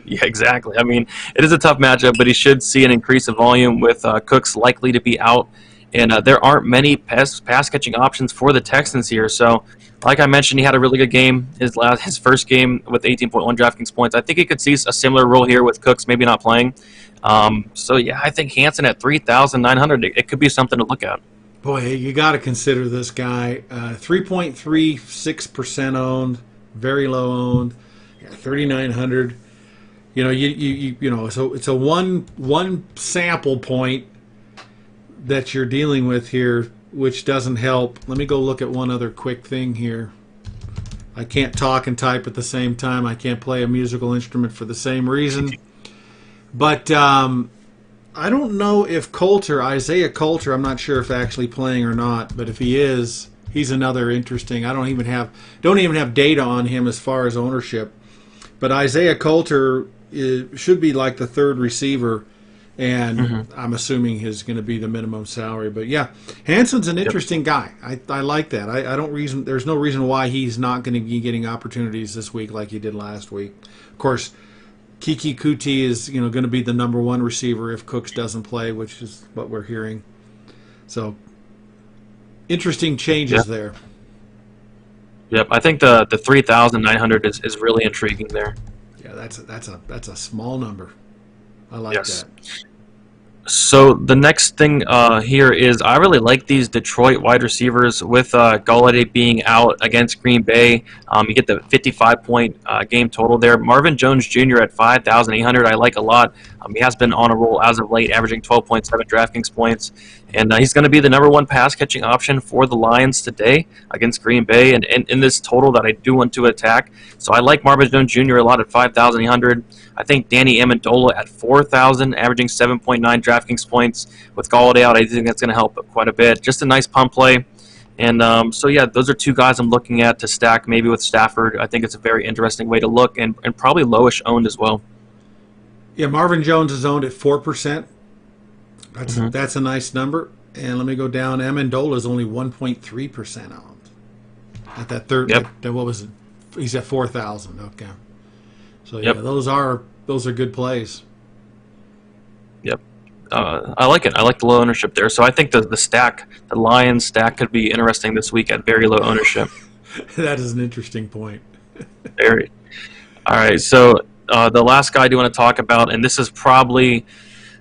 Yeah, exactly. I mean, it is a tough matchup, but he should see an increase of volume with Cooks likely to be out, and there aren't many pass-catching options for the Texans here. So, like I mentioned, he had a really good game, his first game with 18.1 DraftKings points. I think he could see a similar role here with Cooks maybe not playing. So, yeah, I think Hansen at 3,900, it could be something to look at. Boy, you got to consider this guy. 3.36% owned, very low owned, 3,900. So it's a one sample point that you're dealing with here, which doesn't help. Let me go look at one other quick thing here. I can't talk and type at the same time. I can't play a musical instrument for the same reason. But I don't know if Isaiah Coulter, I'm not sure if actually playing or not, but if he is, he's another interesting. I don't even have data on him as far as ownership. But Isaiah Coulter should be like the 3rd receiver, and I'm assuming he's going to be the minimum salary. But yeah, Hansen's an interesting guy. I like that. There's no reason why he's not going to be getting opportunities this week like he did last week. Of course, Kiki Kuti is going to be the number 1 receiver if Cooks doesn't play, which is what we're hearing. So interesting changes there. Yep, I think the 3,900 is really intriguing there. Yeah, that's a small number. I like that. So the next thing here is I really like these Detroit wide receivers with Golladay being out against Green Bay. You get the 55-point game total there. Marvin Jones Jr. at 5,800 I like a lot. He has been on a roll as of late, averaging 12.7 DraftKings points. And he's going to be the number 1 pass-catching option for the Lions today against Green Bay and in this total that I do want to attack. So I like Marvin Jones Jr. a lot at 5,800. I think Danny Amendola at 4,000, averaging 7.9 DraftKings points. With Golladay out, I think that's going to help quite a bit. Just a nice pump play. And so, yeah, those are 2 guys I'm looking at to stack maybe with Stafford. I think it's a very interesting way to look and probably lowish owned as well. Yeah, Marvin Jones is owned at 4%. That's a nice number. And let me go down. Amendola is only 1.3% owned. at that third. Yep. What was it? He's at 4,000. Okay. So yeah, Yep. those are good plays. Yep. I like it. I like the low ownership there. So I think the Lions stack could be interesting this week at very low ownership. That is an interesting point. Very. All right. So the last guy I do want to talk about, and this is probably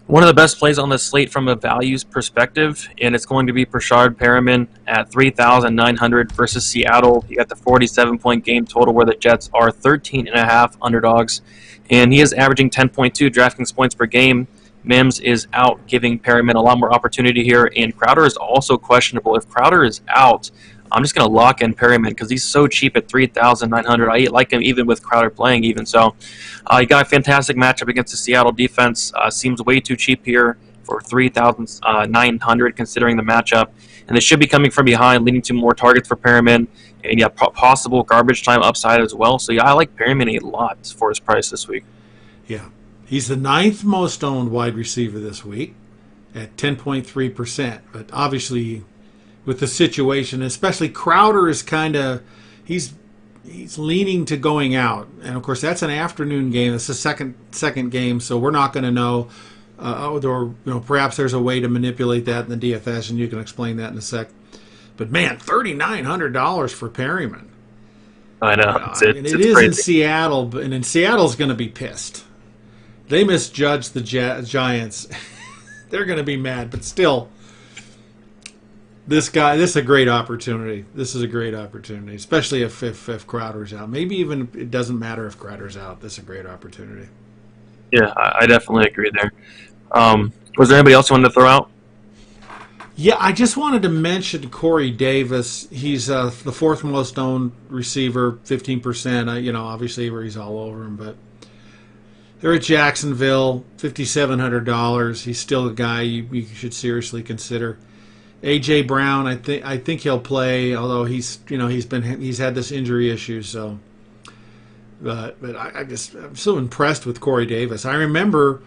one of the best plays on the slate from a values perspective, and it's going to be Prashar Paraman at 3,900 versus Seattle. You got the 47-point game total where the Jets are 13.5 underdogs, and he is averaging 10.2 DraftKings points per game. Mims is out, giving Paraman a lot more opportunity here, and Crowder is also questionable. If Crowder is out, I'm just going to lock in Paraman because he's so cheap at 3,900. I like him even with Crowder playing even. So you got a fantastic matchup against the Seattle defense. Seems way too cheap here for 3,900 considering the matchup. And they should be coming from behind, leading to more targets for Paraman. And possible garbage time upside as well. So I like Paraman a lot for his price this week. Yeah. He's the 9th most owned wide receiver this week at 10.3%. But obviously, with the situation, especially Crowder is kind of he's leaning to going out, and of course that's an afternoon game. It's a second game, so we're not going to know. Or perhaps there's a way to manipulate that in the DFS, and you can explain that in a sec. But man, $3,900 for Perryman. I know It is crazy. in Seattle, and in Seattle's going to be pissed. They misjudged the Giants. They're going to be mad, but still. This is a great opportunity. This is a great opportunity, especially if Crowder's out. Maybe even it doesn't matter if Crowder's out. This is a great opportunity. Yeah, I definitely agree there. Was there anybody else you wanted to throw out? Yeah, I just wanted to mention Corey Davis. He's the 4th most owned receiver, 15%. Obviously where he's all over him, but they're at Jacksonville, $5,700. He's still a guy you should seriously consider. A.J. Brown, I think he'll play, although he's had this injury issue. So, but I'm so impressed with Corey Davis. I remember,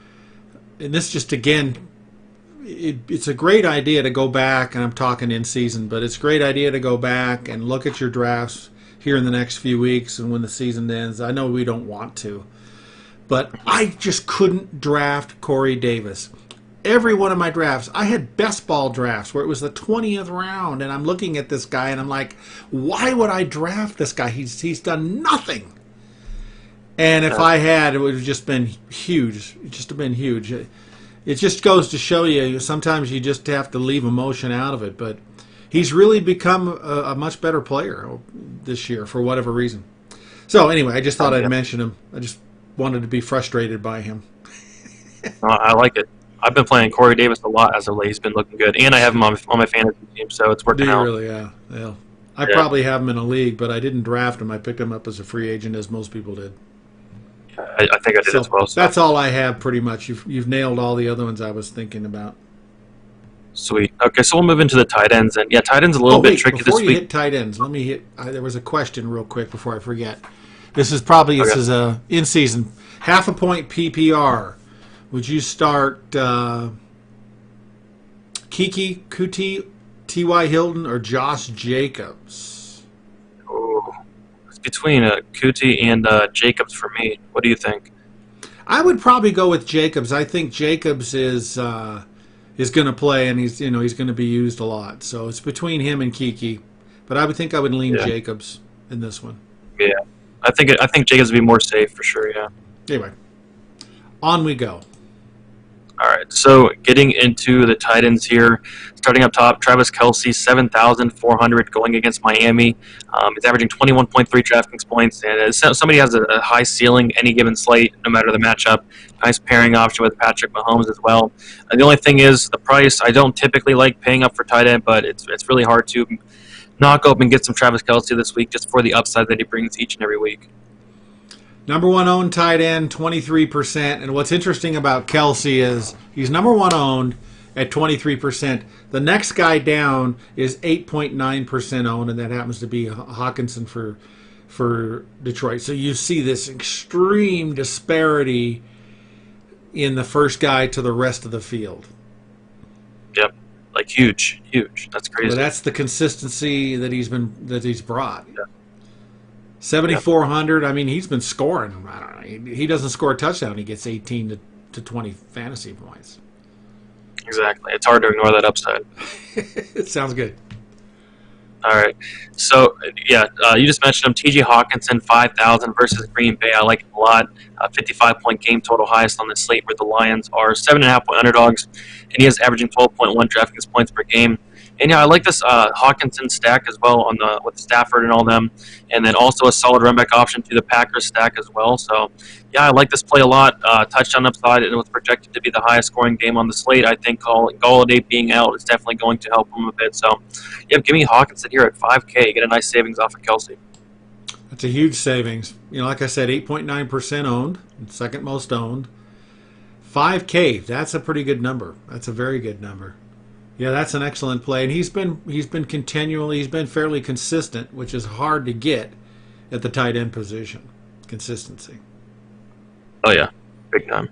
and this just again, it's a great idea to go back, and I'm talking in season, but it's a great idea to go back and look at your drafts here in the next few weeks and when the season ends. I know we don't want to, but I just couldn't draft Corey Davis. Every one of my drafts, I had best ball drafts where it was the 20th round, and I'm looking at this guy and I'm like, why would I draft this guy? He's done nothing. And if I had, it would have just been huge. It just have been huge. It just goes to show you, sometimes you just have to leave emotion out of it. But he's really become a much better player this year for whatever reason. So anyway, I just thought I'd mention him. I just wanted to be frustrated by him. I like it. I've been playing Corey Davis a lot as of late. He's been looking good, and I have him on my fantasy team, so it's working out. Do you really? Yeah. I probably have him in a league, but I didn't draft him. I picked him up as a free agent, as most people did. I think I did as well. So. That's all I have, pretty much. You've nailed all the other ones I was thinking about. Sweet. Okay, so we'll move into the tight ends, and tight ends a little bit tricky this week. Before you hit tight ends, let me hit. There was a question real quick before I forget. This is a in season half a point PPR. Would you start Kiki Kuti, T.Y. Hilton, or Josh Jacobs? Oh, it's between Kuti and Jacobs for me. What do you think? I would probably go with Jacobs. I think Jacobs is going to play, and he's going to be used a lot. So it's between him and Kiki, but I would lean Jacobs in this one. Yeah, I think Jacobs would be more safe for sure. Yeah. Anyway, on we go. All right, so getting into the tight ends here, starting up top, Travis Kelce, 7,400 going against Miami. He's averaging 21.3 DraftKings points, and somebody has a high ceiling any given slate, no matter the matchup. Nice pairing option with Patrick Mahomes as well. The only thing is the price. I don't typically like paying up for tight end, but it's really hard to knock up and get some Travis Kelce this week just for the upside that he brings each and every week. Number one owned tight end, 23%. And what's interesting about Kelce is he's number one owned at 23%. The next guy down is 8.9% owned, and that happens to be Hawkinson for Detroit. So you see this extreme disparity in the first guy to the rest of the field. Yep. Like huge. That's But crazy. that's the consistency that he's brought. Yeah. 7,400. I mean, he's been scoring. I don't know. He doesn't score a touchdown. He gets 18 to 20 fantasy points. Exactly. It's hard to ignore that upside. It sounds good. All right. So, you just mentioned him. T.J. Hawkinson, 5,000 versus Green Bay. I like him a lot. 55-point game total, highest on the slate, where the Lions are 7.5-point underdogs, and he is averaging 12.1 DraftKings points per game. And I like this Hawkinson stack as well with Stafford and all them, and then also a solid run back option to the Packers stack as well. So, I like this play a lot. Touchdown upside, and it was projected to be the highest scoring game on the slate. I think Golladay being out is definitely going to help him a bit. So, give me Hawkinson here at 5K. Get a nice savings off of Kelsey. That's a huge savings. Like I said, 8.9% owned, second most owned. 5K, that's a pretty good number. That's a very good number. Yeah, that's an excellent play, and he's been fairly consistent, which is hard to get at the tight end position. Consistency. Oh yeah, big time.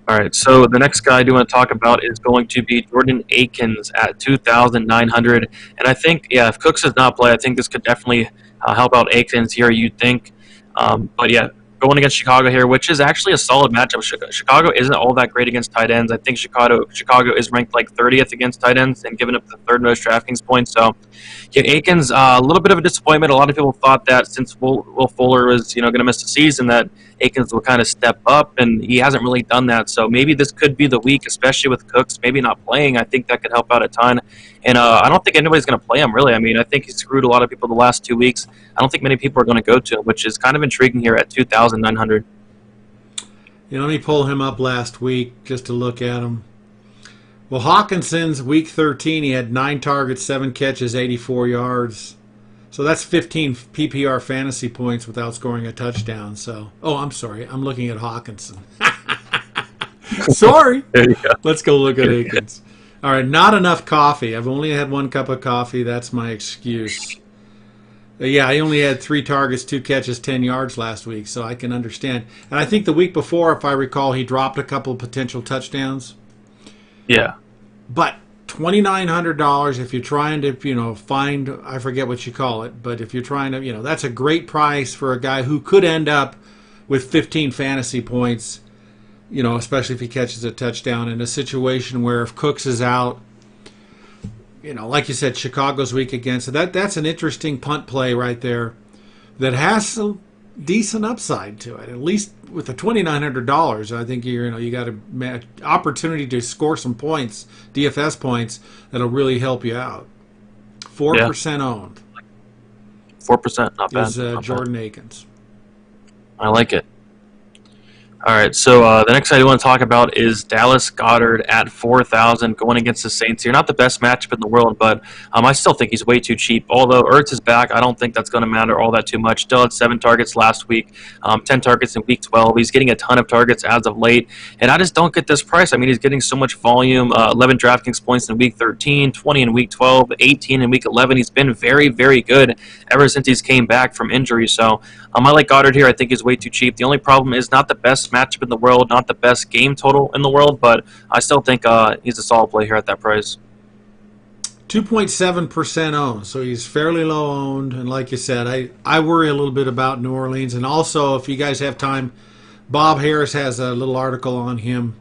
All right, so the next guy I do want to talk about is going to be Jordan Aikens at 2,900, and I think if Cooks does not play, I think this could definitely help out Aikens here. You'd think, but going against Chicago here, which is actually a solid matchup. Chicago isn't all that great against tight ends. I think Chicago is ranked like 30th against tight ends and giving up the third most DraftKings points. So, Aikens, a little bit of a disappointment. A lot of people thought that since Will Fuller was going to miss the season, that Aikens will kind of step up, and he hasn't really done that. So maybe this could be the week, especially with Cooks maybe not playing. I think that could help out a ton. And I don't think anybody's going to play him, really. I mean, I think he screwed a lot of people the last 2 weeks. I don't think many people are going to go to him, which is kind of intriguing here at 2,900. Let me pull him up last week just to look at him. Well, Hawkinson's week 13, he had 9 targets, 7 catches, 84 yards. So that's 15 PPR fantasy points without scoring a touchdown. So, I'm sorry. I'm looking at Hawkinson. Sorry. There you go. Let's go look at Aikens. All right, not enough coffee. I've only had 1 cup of coffee. That's my excuse. I only had 3 targets, 2 catches, 10 yards last week, so I can understand. And I think the week before, if I recall, he dropped a couple of potential touchdowns. Yeah. But $2,900 if you're trying to, find, I forget what you call it, but if you're trying to, that's a great price for a guy who could end up with 15 fantasy points, especially if he catches a touchdown in a situation where if Cooks is out, like you said, Chicago's weak against it. That's an interesting punt play right there that has some decent upside to it. At least with the $2,900, I think you got an opportunity to score some points, DFS points, that'll really help you out. 4% owned. 4%, not bad. Is Jordan Aikens. I like it. All right, so the next guy I want to talk about is Dallas Goddard at 4,000 going against the Saints here. Not the best matchup in the world, but I still think he's way too cheap. Although Ertz is back, I don't think that's going to matter all that too much. Still had 7 targets last week, 10 targets in Week 12. He's getting a ton of targets as of late, and I just don't get this price. I mean, he's getting so much volume, 11 DraftKings points in Week 13, 20 in Week 12, 18 in Week 11. He's been very, very good ever since he's came back from injury. So I like Goddard here. I think he's way too cheap. The only problem is not the best matchup in the world, not the best game total in the world, but I still think he's a solid play here at that price. 2.7% owned, so he's fairly low owned. And like you said, I worry a little bit about New Orleans. And also, if you guys have time, Bob Harris has a little article on him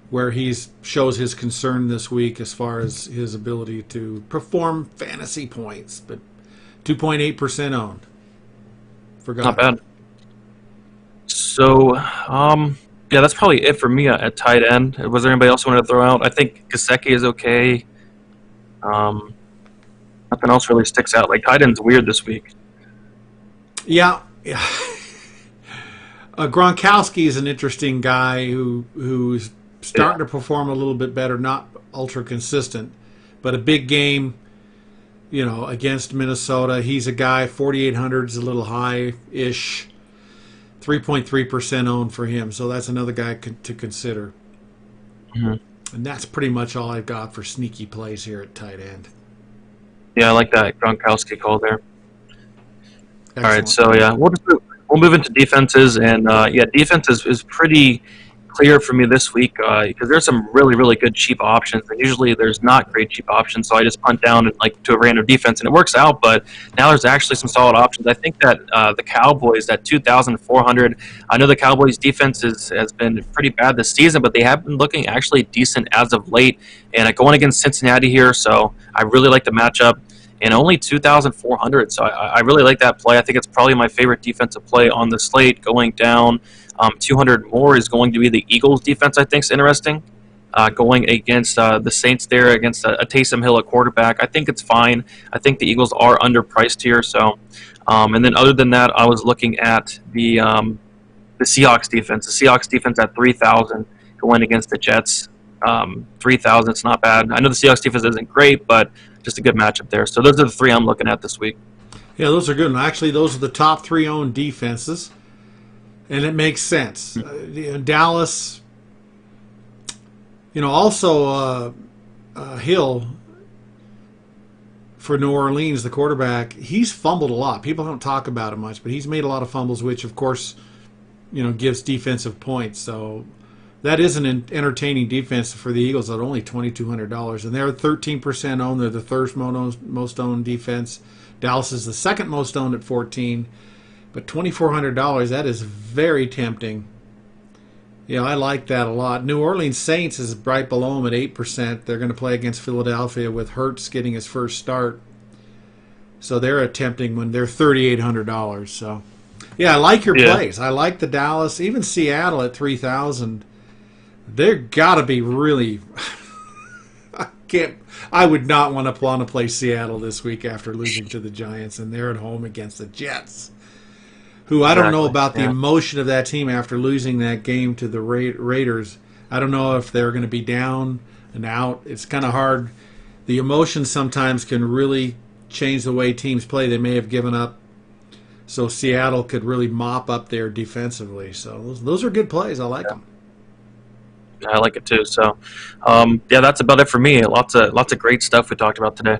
where he shows his concern this week as far as his ability to perform fantasy points. But 2.8% owned. Not bad. So, that's probably it for me at tight end. Was there anybody else you wanted to throw out? I think Gesicki is okay. Nothing else really sticks out. Like, tight end's weird this week. Yeah. Gronkowski is an interesting guy who's starting to perform a little bit better, not ultra consistent, but a big game, against Minnesota. He's a guy, 4,800 is a little high-ish. 3.3% owned for him, so that's another guy to consider. Mm-hmm. And that's pretty much all I've got for sneaky plays here at tight end. Yeah, I like that Gronkowski call there. Excellent. All right, so we'll move into defenses, and defense is pretty clear for me this week because there's some really, really good cheap options. And usually there's not great cheap options, so I just punt down and like to a random defense, and it works out. But now there's actually some solid options. I think that the Cowboys at 2,400. I know the Cowboys defense has been pretty bad this season, but they have been looking actually decent as of late. And going against Cincinnati here, so I really like the matchup. And only 2,400, so I really like that play. I think it's probably my favorite defensive play on the slate. Going down 200 more is going to be the Eagles defense. I think is interesting. Going against the Saints there, against a Taysom Hill at quarterback, I think it's fine. I think the Eagles are underpriced here. So, and then other than that, I was looking at the Seahawks defense. The Seahawks defense at 3,000 going against the Jets. 3,000, it's not bad. I know the Seahawks defense isn't great, but just a good matchup there. So those are the three I'm looking at this week. Yeah, those are good. And actually, those are the top 3 owned defenses, and it makes sense. Dallas, also Hill for New Orleans, the quarterback, he's fumbled a lot. People don't talk about it much, but he's made a lot of fumbles, which, of course, gives defensive points. So that is an entertaining defense for the Eagles at only $2,200. And they're 13% owned. They're the third most owned defense. Dallas is the second most owned at 14. But $2,400, that is very tempting. I like that a lot. New Orleans Saints is right below them at 8%. They're going to play against Philadelphia with Hurts getting his first start. So they're tempting when they're $3,800. So, yeah, I like your plays. I like the Dallas, even Seattle at 3,000. They're got to be really. I would not want to play Seattle this week after losing to the Giants, and they're at home against the Jets, who I don't know about the emotion of that team after losing that game to the Raiders. I don't know if they're going to be down and out. It's kind of hard. The emotion sometimes can really change the way teams play. They may have given up, so Seattle could really mop up there defensively. So those are good plays. I like them. I like it too. So, that's about it for me. Lots of great stuff we talked about today.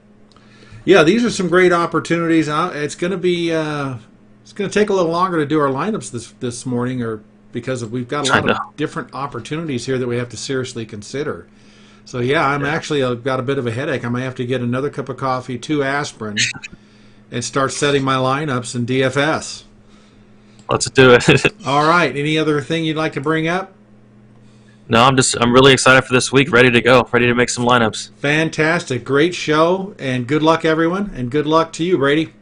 Yeah, these are some great opportunities. It's going to be it's going to take a little longer to do our lineups this morning, or because we've got a lot of different opportunities here that we have to seriously consider. So I'm actually got a bit of a headache. I might have to get another cup of coffee, 2 aspirin, and start setting my lineups in DFS. Let's do it. All right. Any other thing you'd like to bring up? No, I'm really excited for this week. Ready to go. Ready to make some lineups. Fantastic. Great show, and good luck, everyone, and good luck to you, Brady.